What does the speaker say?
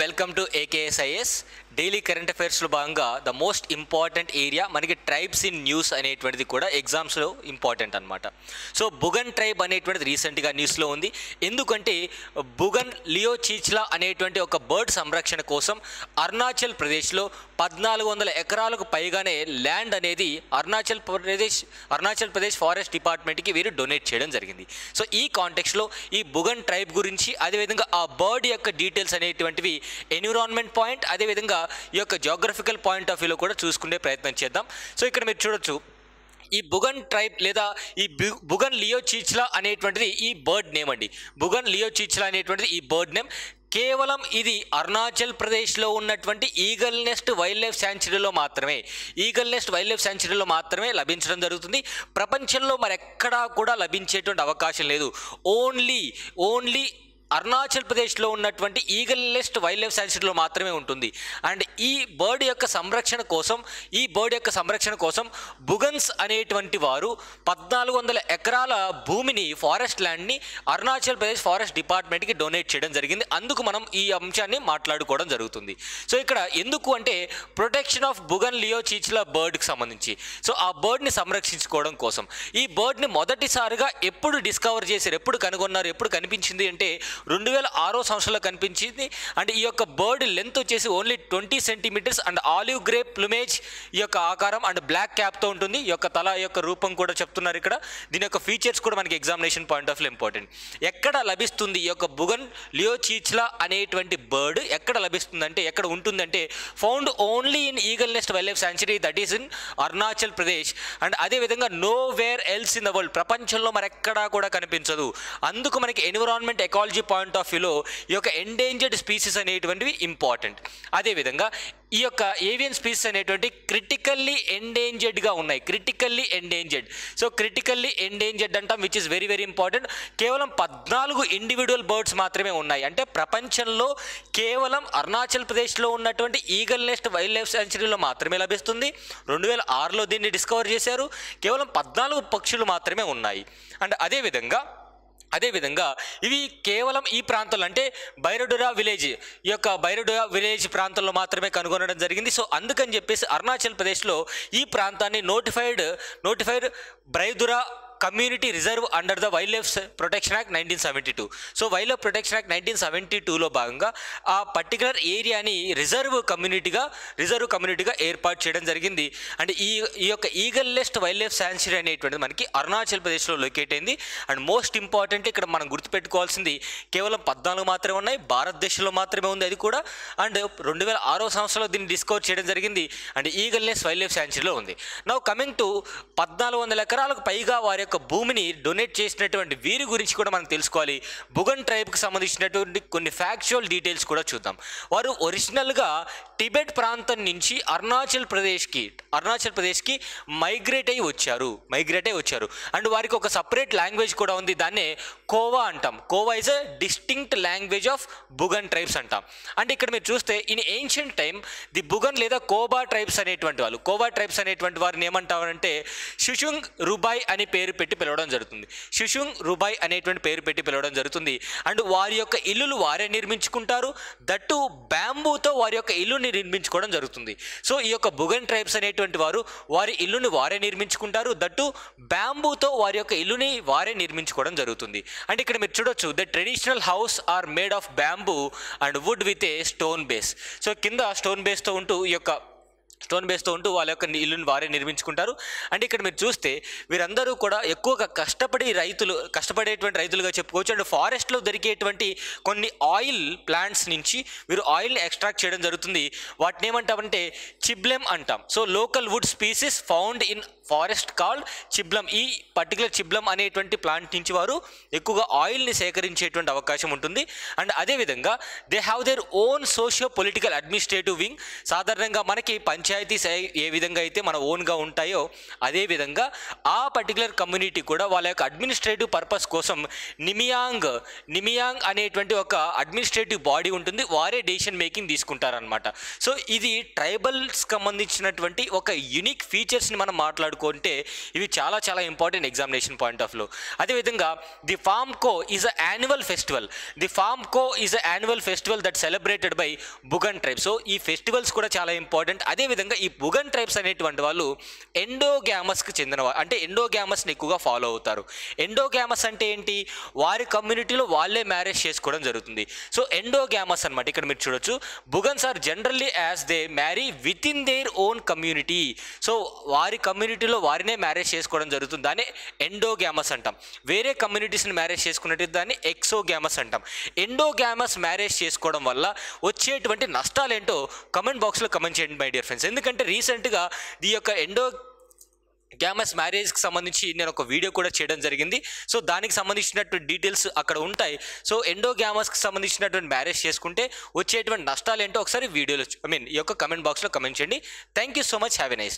Welcome to AKSIS daily current అఫైర్స్లో భాగంగా the most important area మనకి ట్రైబ్స్ ఇన్ న్యూస్ అనేటువంటిది కూడా ఎగ్జామ్స్లో ఇంపార్టెంట్ అనమాట. సో బుగన్ ట్రైబ్ అనేటువంటిది రీసెంట్గా న్యూస్లో ఉంది. ఎందుకంటే బుగన్ లియో చీచ్లా అనేటువంటి ఒక బర్డ్ సంరక్షణ కోసం అరుణాచల్ ప్రదేశ్లో 1400 ఎకరాలకు పైగానే ల్యాండ్ అనేది అరుణాచల్ ప్రదేశ్ ఫారెస్ట్ డిపార్ట్మెంట్కి వీరు డొనేట్ చేయడం జరిగింది. సో ఈ కాంటెక్స్లో ఈ బుగన్ ట్రైబ్ గురించి, అదేవిధంగా ఆ బర్డ్ యొక్క డీటెయిల్స్ అనేటువంటివి ఎన్విరాన్మెంట్ పాయింట్, అదేవిధంగా ఈ యొక్క జియోగ్రఫికల్ పాయింట్ ఆఫ్ వ్యూలో కూడా చూసుకునే ప్రయత్నం చేద్దాం. సో ఇక్కడ మీరు చూడొచ్చు, ఈ బుగన్ ట్రైబ్ లేదా ఈ బుగన్ లియో చీచ్లా అనేటువంటిది ఈ బర్డ్ నేమ్ అండి. బుగన్ లియో చీచ్లా అనేటువంటిది ఈ బర్డ్ నేమ్. కేవలం ఇది అరుణాచల్ ప్రదేశ్లో ఉన్నటువంటి ఈగల్ నెస్ట్ వైల్డ్ లైఫ్ శాంచురీలో మాత్రమే లభించడం జరుగుతుంది. ప్రపంచంలో మరెక్కడా కూడా లభించేటువంటి అవకాశం లేదు. ఓన్లీ అరుణాచల్ ప్రదేశ్లో ఉన్నటువంటి ఈగల్ నెస్ట్ వైల్డ్ లైఫ్ శాంచురీలో మాత్రమే ఉంటుంది. అండ్ ఈ బర్డ్ యొక్క సంరక్షణ కోసం బుగన్స్ అనేటువంటి వారు 1400 ఎకరాల భూమిని, ఫారెస్ట్ ల్యాండ్ని అరుణాచల్ ప్రదేశ్ ఫారెస్ట్ డిపార్ట్మెంట్కి డొనేట్ చేయడం జరిగింది. అందుకు మనం ఈ అంశాన్ని మాట్లాడుకోవడం జరుగుతుంది. సో ఇక్కడ ఎందుకు అంటే ప్రొటెక్షన్ ఆఫ్ బుగన్ లియో చీచ్లా బర్డ్కి సంబంధించి, సో ఆ బర్డ్ని సంరక్షించుకోవడం కోసం. ఈ బర్డ్ని మొదటిసారిగా ఎప్పుడు డిస్కవర్ చేశారు, ఎప్పుడు కనుగొన్నారు, ఎప్పుడు కనిపించింది అంటే 2006 సంవత్సరంలో కనిపించింది. అండ్ ఈ యొక్క బర్డ్ లెంత్ వచ్చేసి only 20 centimetres and olive grey plumage ఈ యొక్క ఆకారం అండ్ బ్లాక్ క్యాప్తో ఉంటుంది. ఈ యొక్క తల యొక్క రూపం కూడా చెప్తున్నారు ఇక్కడ. దీని యొక్క ఫీచర్స్ కూడా మనకి examination point of view important. ఎక్కడ లభిస్తుంది ఈ యొక్క బుగన్ లియో చీచ్లా అనేటువంటి బర్డ్, ఎక్కడ లభిస్తుందంటే, ఎక్కడ ఉంటుందంటే found only in eagle nest wild life sanctuary, that is in Arunachal Pradesh. And అదేవిధంగా nowhere else in the world, ప్రపంచంలో మరెక్కడా కూడా కనిపించదు. అందుకు మనకి ఎన్విరాన్మెంట్ ఎకాలజీ పాయింట్ ఆఫ్ వ్యూలో ఈ యొక్క ఎండేంజర్డ్ స్పీసీస్ అనేటువంటివి ఇంపార్టెంట్. అదేవిధంగా ఈ యొక్క ఏవియన్ స్పీసీస్ అనేటువంటి క్రిటికల్లీ ఎండేంజర్డ్గా ఉన్నాయి. క్రిటికల్లీ ఎండేంజర్డ్ అంటాం, which is very very important. కేవలం 14 ఇండివిజువల్ బర్డ్స్ మాత్రమే ఉన్నాయి. అంటే ప్రపంచంలో కేవలం అరుణాచల్ ప్రదేశ్లో ఉన్నటువంటి ఈగల్ నెస్ట్ వైల్డ్ లైఫ్ శాంచురీలో మాత్రమే లభిస్తుంది. 2006లో దీన్ని డిస్కవర్ చేశారు. కేవలం 14 పక్షులు మాత్రమే ఉన్నాయి. అండ్ అదేవిధంగా ఇవి కేవలం ఈ ప్రాంతంలో, అంటే బైరడురా విలేజ్ ప్రాంతంలో మాత్రమే కనుగొనడం జరిగింది. సో అందుకని చెప్పేసి అరుణాచల్ ప్రదేశ్లో ఈ ప్రాంతాన్ని నోటిఫైడ్ బైరడురా community reserve under the wild life protection act 1972. So wild life protection act 1972లో భాగంగా ఆ పర్టికులర్ ఏరియాని రిజర్వ్ కమ్యూనిటీగా ఏర్పాటు చేయడం జరిగింది. అండ్ ఈ యొక్క eagle nest wild life sanctuary అనేటువంటిది మనకి అరుణాచల్ ప్రదేశ్లో లొకేట్ అయింది. అండ్ మోస్ట్ ఇంపార్టెంట్ ఇక్కడ మనం గుర్తుపెట్టుకోవాల్సింది, కేవలం 14 మాత్రమే ఉన్నాయి, భారతదేశంలో మాత్రమే ఉంది అది కూడా. అండ్ 2006 సంవత్సరంలో దీన్ని డిస్కవర్ చేయడం జరిగింది. And eagle nest wild life శాంచురీలో ఉంది. నౌ కమింగ్ టు 1400 ఎకరాలకు పైగా వారి యొక్క భూమిని డొనేట్ చేసినటువంటి వీరి గురించి కూడా మనం తెలుసుకోవాలి. బుగన్ ట్రైబ్కి సంబంధించినటువంటి కొన్ని ఫ్యాక్చువల్ డీటెయిల్స్ కూడా చూద్దాం. వారు ఒరిజినల్గా టిబెట్ ప్రాంతం నుంచి అరుణాచల్ ప్రదేశ్కి మైగ్రేట్ అయి వచ్చారు. అండ్ వారికి ఒక సపరేట్ లాంగ్వేజ్ కూడా ఉంది, దాన్నే కోవా అంటాం. Kowa is a distinct language of Bugun tribes అంటాం. అంటే ఇక్కడ మీరు చూస్తే in ancient time the Bugun లేదా కోబా ట్రైబ్స్ అనేటువంటి వారిని ఏమంటారంటే షుషుంగ్ రుబాయ్ అని పేరు పెట్టి పిలవడం జరుగుతుంది. అండ్ వారి యొక్క ఇల్లులు వారే నిర్మించుకుంటారు. దట్టు బ్యాంబూతో వారి యొక్క ఇల్లుని నిర్మించుకోవడం జరుగుతుంది. సో ఈ యొక్క బుగన్ ట్రైబ్స్ అనేటువంటి వారు వారి ఇల్లుని వారే నిర్మించుకుంటారు. దట్టు బ్యాంబూతో వారి యొక్క ఇల్లుని వారే నిర్మించుకోవడం జరుగుతుంది. అండ్ ఇక్కడ మీరు చూడొచ్చు, the traditional house are made of bamboo and wood with a stone base. So కింద స్టోన్ బేస్తో ఉంటూ వాళ్ళ యొక్క ఇల్లుని వారే నిర్మించుకుంటారు. అంటే ఇక్కడ మీరు చూస్తే వీరందరూ కూడా ఎక్కువగా కష్టపడేటువంటి రైతులుగా చెప్పుకోవచ్చు. అండ్ ఫారెస్ట్లో దొరికేటువంటి కొన్ని ఆయిల్ ప్లాంట్స్ నుంచి వీరు ఆయిల్ని ఎక్స్ట్రాక్ట్ చేయడం జరుగుతుంది. వాటిని ఏమంటామంటే చిబ్లెమ్ అంటాం. So local wood species found in forest called Chiblam. ఈ పర్టికులర్ చిబ్లమ్ అనేటువంటి ప్లాంట్ నుంచి వారు ఎక్కువగా ఆయిల్ని సేకరించేటువంటి అవకాశం ఉంటుంది. అండ్ అదేవిధంగా they have their own socio political administrative wing. సాధారణంగా మనకి పంచాయతీ పంచాయతీస్ ఏ విధంగా అయితే మన ఓన్గా ఉంటాయో అదేవిధంగా ఆ పర్టికులర్ కమ్యూనిటీ కూడా వాళ్ళ యొక్క అడ్మినిస్ట్రేటివ్ పర్పస్ కోసం నిమియాంగ్ అనేటువంటి ఒక అడ్మినిస్ట్రేటివ్ బాడీ ఉంటుంది, వారే డెసిషన్ మేకింగ్ తీసుకుంటారనమాట. సో ఇది ట్రైబల్స్ సంబంధించినటువంటి ఒక యూనిక్ ఫీచర్స్ని మనం మాట్లాడుకుంటే ఇవి చాలా చాలా important examination point of view. అదేవిధంగా the Farmkho is a annual festival. The Farmkho is a annual festival that celebrated by Bugun tribe. So ఈ ఫెస్టివల్స్ కూడా చాలా ఇంపార్టెంట్. అదేవిధంగా ఈ బుగన్ ట్రైబ్స్ అనేటువంటి వాళ్ళు ఎండోగ్యామస్కి చెందినవారు, అంటే ఎండోగ్యామస్ని ఎక్కువగా ఫాలో అవుతారు. ఎండోగ్యామస్ అంటే ఏంటి? వారి కమ్యూనిటీలో వాళ్ళే మ్యారేజ్ చేసుకోవడం జరుగుతుంది. సో ఎండోగ్యామస్ అనమాట. ఇక్కడ మీరు చూడొచ్చు, Buguns are generally as they marry within their own community. So వారి కమ్యూనిటీలో వారినే మ్యారేజ్ చేసుకోవడం జరుగుతుంది, దాన్ని ఎండోగ్యామస్ అంటాం. వేరే కమ్యూనిటీస్ని మ్యారేజ్ చేసుకున్నట్టు దాన్ని ఎక్సోగ్యామస్ అంటాం. ఎండోగ్యామస్ మ్యారేజ్ చేసుకోవడం వల్ల వచ్చేటువంటి నష్టాలు ఏంటో కమెంట్ బాక్స్లో కమెంట్ చేయండి మై డియర్ ఫ్రెండ్స్. ఎందుకంటే రీసెంట్గా ఈ యొక్క ఎండోగ్యామస్ మ్యారేజ్కి సంబంధించి నేను ఒక వీడియో కూడా చేయడం జరిగింది. సో దానికి సంబంధించినటువంటి డీటెయిల్స్ అక్కడ ఉంటాయి. సో ఎండోగ్యామస్కి సంబంధించినటువంటి మ్యారేజ్ చేసుకుంటే వచ్చేటువంటి నష్టాలు ఏంటో ఒకసారి వీడియోలో ఈ యొక్క కమెంట్ బాక్స్లో కమెంట్ చేయండి. Thank you so much. Have a nice.